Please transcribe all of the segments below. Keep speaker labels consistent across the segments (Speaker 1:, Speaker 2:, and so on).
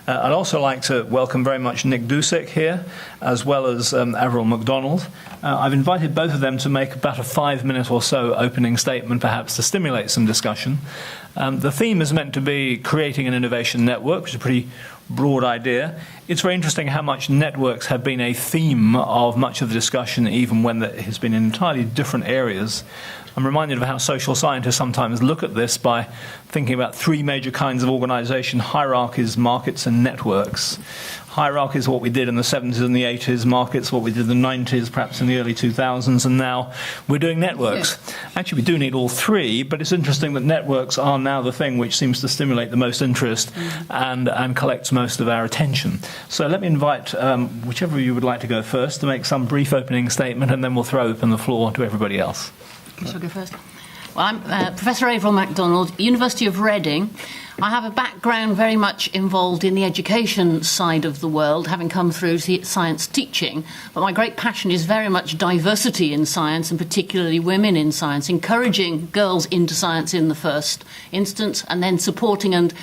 Speaker 1: I'd also like to welcome very much Nick Dusick here, as well as Avril MacDonald. I've invited both of them to make about a 5-minute or so opening statement, perhaps to stimulate some discussion. The theme is meant to be creating an innovation network, which is a pretty broad idea. It's very interesting how much networks have been a theme of much of the discussion, even when it has been in entirely different areas. I'm reminded of how social scientists sometimes look at this by thinking about 3 major kinds of organization: hierarchies, markets, and networks. Hierarchy is what we did in the 70s and the 80s, markets what we did in the 90s, perhaps in the early 2000s, and now we're doing networks. Actually, we do need all 3, but it's interesting that networks are now the thing which seems to stimulate the most interest and collects most of our attention. So let me invite whichever of you would like to go first to make some brief opening statement, and then we'll throw open the floor to everybody else.
Speaker 2: Shall I go first? Well, I'm Professor Avril MacDonald, University of Reading. I have a background very much involved in the education side of the world, having come through science teaching. But my great passion is very much diversity in science, and particularly women in science, encouraging girls into science in the first instance, and then supporting and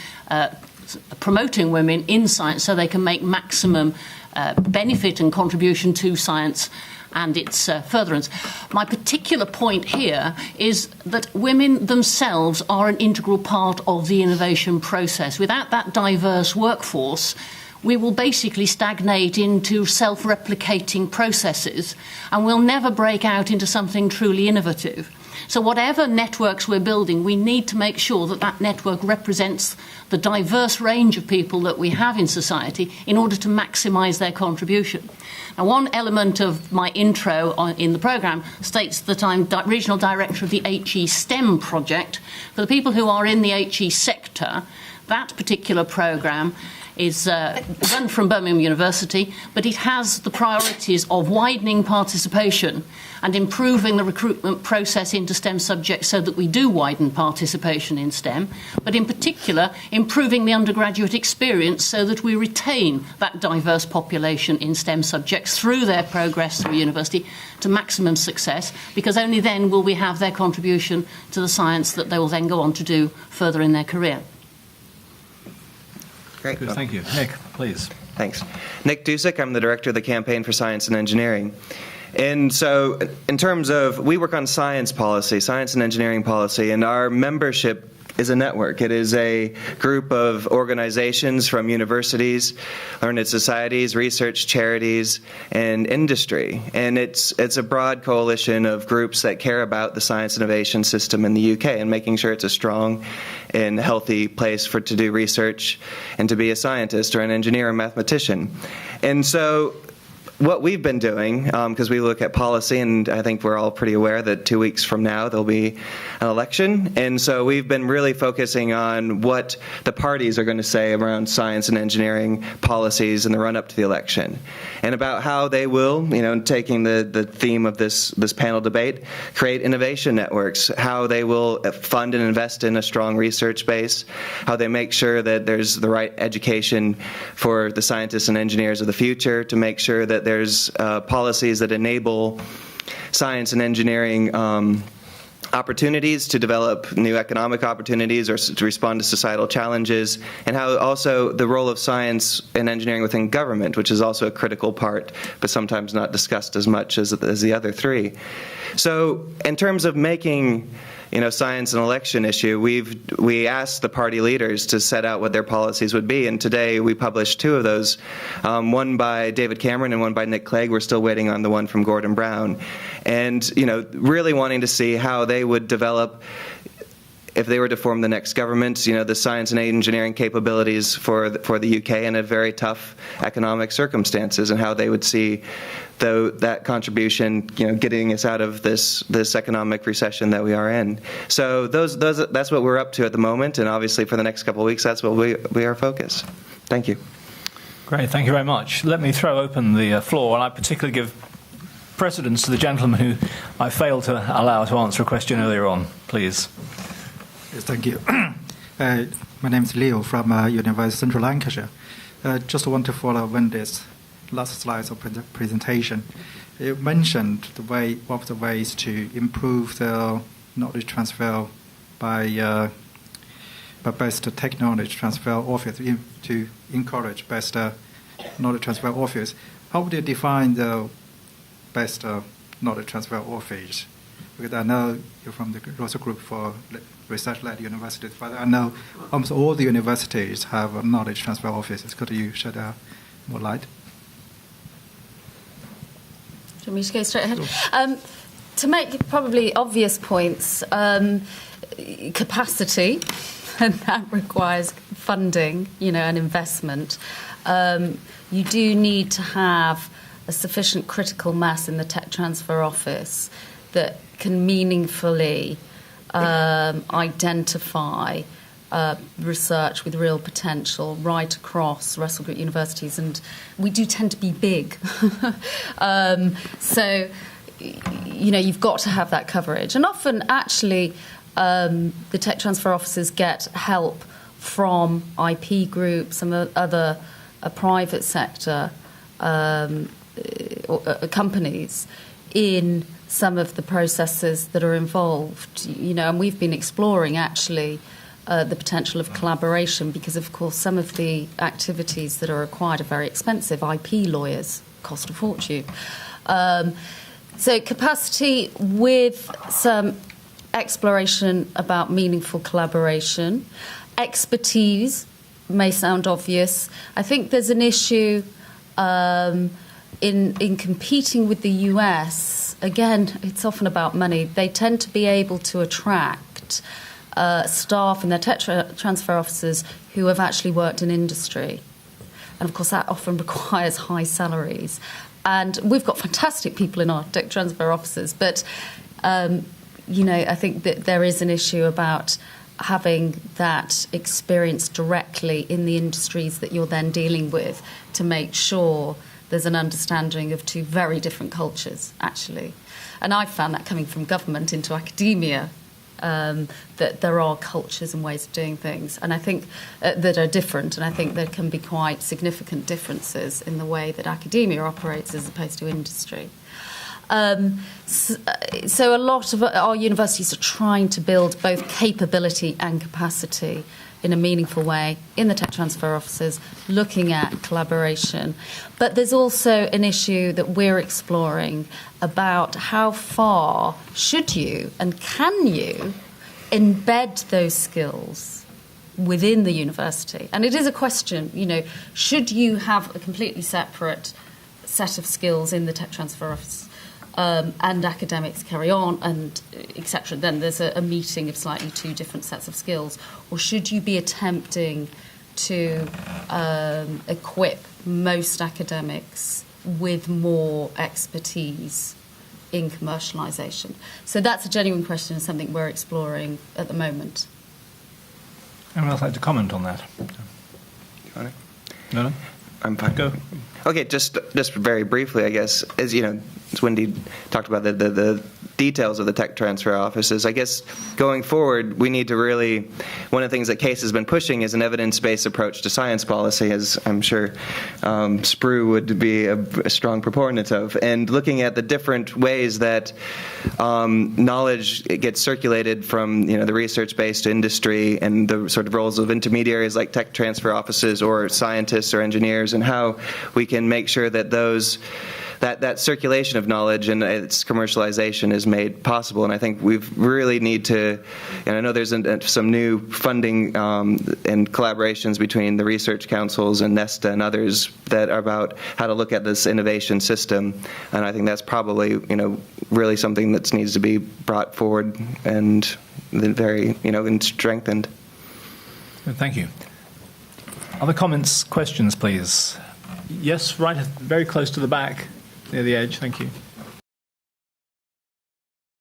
Speaker 2: promoting women in science so they can make maximum benefit and contribution to science and its furtherance. My particular point here is that women themselves are an integral part of the innovation process. Without that diverse workforce, we will basically stagnate into self-replicating processes, and we'll never break out into something truly innovative. So whatever networks we're building, we need to make sure that that network represents the diverse range of people that we have in society in order to maximise their contribution. Now, one element of my intro in the programme states that I'm Regional Director of the HE STEM project. For the people who are in the HE sector, that particular programme is run from Birmingham University, but it has the priorities of widening participation and improving the recruitment process into STEM subjects so that we do widen participation in STEM, but in particular improving the undergraduate experience so that we retain that diverse population in STEM subjects through their progress through university to maximum success, because only then will we have their contribution to the science that they will then go on to do further in their career.
Speaker 3: Great.
Speaker 1: Good, thank you. Nick, please.
Speaker 3: Thanks. Nick Dusick, I'm the Director of the Campaign for Science and Engineering. And so in terms of, we work on science policy, science and engineering policy, and our membership is a network. It is a group of organizations from universities, learned societies, research charities, and industry. And it's a broad coalition of groups that care about the science innovation system in the UK and making sure it's a strong and healthy place to do research and to be a scientist or an engineer or mathematician. And so what we've been doing, because we look at policy, and I think we're all pretty aware that 2 weeks from now there'll be an election, and so we've been really focusing on what the parties are going to say around science and engineering policies in the run-up to the election, and about how they will, taking the theme of this panel debate, create innovation networks, how they will fund and invest in a strong research base, how they make sure that there's the right education for the scientists and engineers of the future, to make sure that there's policies that enable science and engineering opportunities to develop new economic opportunities or to respond to societal challenges, and how also the role of science and engineering within government, which is also a critical part, but sometimes not discussed as much as the other 3. So in terms of making science an election issue, we asked the party leaders to set out what their policies would be, and today we published 2 of those, one by David Cameron and one by Nick Clegg. We're still waiting on the one from Gordon Brown, and really wanting to see how they would develop, if they were to form the next government, the science and engineering capabilities for the UK in a very tough economic circumstances, and how they would see that contribution, getting us out of this economic recession that we are in. So that's what we're up to at the moment, and obviously for the next couple of weeks, that's what we are focused. Thank you.
Speaker 1: Great, thank you very much. Let me throw open the floor, and I particularly give precedence to the gentleman who I failed to allow to answer a question earlier on. Please.
Speaker 4: Yes, thank you. My name is Leo from University of Central Lancashire. Just want to follow Wendy's last slides of presentation. You mentioned one of the ways to improve the knowledge transfer by best tech knowledge transfer office to encourage best knowledge transfer office. How would you define the best knowledge transfer office? Because I know you're from the Russell Group for research-led universities, but I know almost all the universities have knowledge transfer offices. Could you shed more light?
Speaker 5: Do you want me to go straight ahead? To make probably obvious points, capacity, and that requires funding, and investment. You do need to have a sufficient critical mass in the tech transfer office that can meaningfully identify research with real potential right across Russell Group universities, and we do tend to be big. So, you've got to have that coverage. And often, actually, the tech transfer offices get help from IP groups, some other private sector companies in some of the processes that are involved, and we've been exploring actually the potential of collaboration because, of course, some of the activities that are required are very expensive. IP lawyers cost a fortune. So capacity with some exploration about meaningful collaboration. Expertise may sound obvious. I think there's an issue in competing with the US. Again, it's often about money. They tend to be able to attract staff in their tech transfer offices who have actually worked in industry. And, of course, that often requires high salaries. And we've got fantastic people in our tech transfer offices, but, I think that there is an issue about having that experience directly in the industries that you're then dealing with to make sure there's an understanding of two very different cultures, actually. And I've found that coming from government into academia, that there are cultures and ways of doing things, and I think that are different, and I think there can be quite significant differences in the way that academia operates as opposed to industry. So a lot of our universities are trying to build both capability and capacity in a meaningful way in the tech transfer offices, looking at collaboration. But there's also an issue that we're exploring about how far should you and can you embed those skills within the university. And it is a question, should you have a completely separate set of skills in the tech transfer office? And academics carry on, and etc. Then there's a meeting of slightly two different sets of skills. Or should you be attempting to equip most academics with more expertise in commercialisation? So that's a genuine question and something we're exploring at the moment.
Speaker 1: Anyone else like to comment on that? No?
Speaker 3: I'm fine.
Speaker 1: Go.
Speaker 3: Okay, just very briefly, I guess, as Wendy talked about the details of the tech transfer offices. I guess going forward, we need to really, one of the things that CASE has been pushing is an evidence-based approach to science policy, as I'm sure Sprue would be a strong proponent of, and looking at the different ways that knowledge gets circulated from the research base to industry, and the sort of roles of intermediaries like tech transfer offices or scientists or engineers, and how we can make sure that that circulation of knowledge and its commercialization is made possible. And I think we really need to, and I know there's some new funding and collaborations between the research councils and NESTA and others that are about how to look at this innovation system. And I think that's probably, really something that needs to be brought forward and very, and strengthened.
Speaker 1: Thank you. Other comments, questions, please? Yes, right, very close to the back, near the edge. Thank you.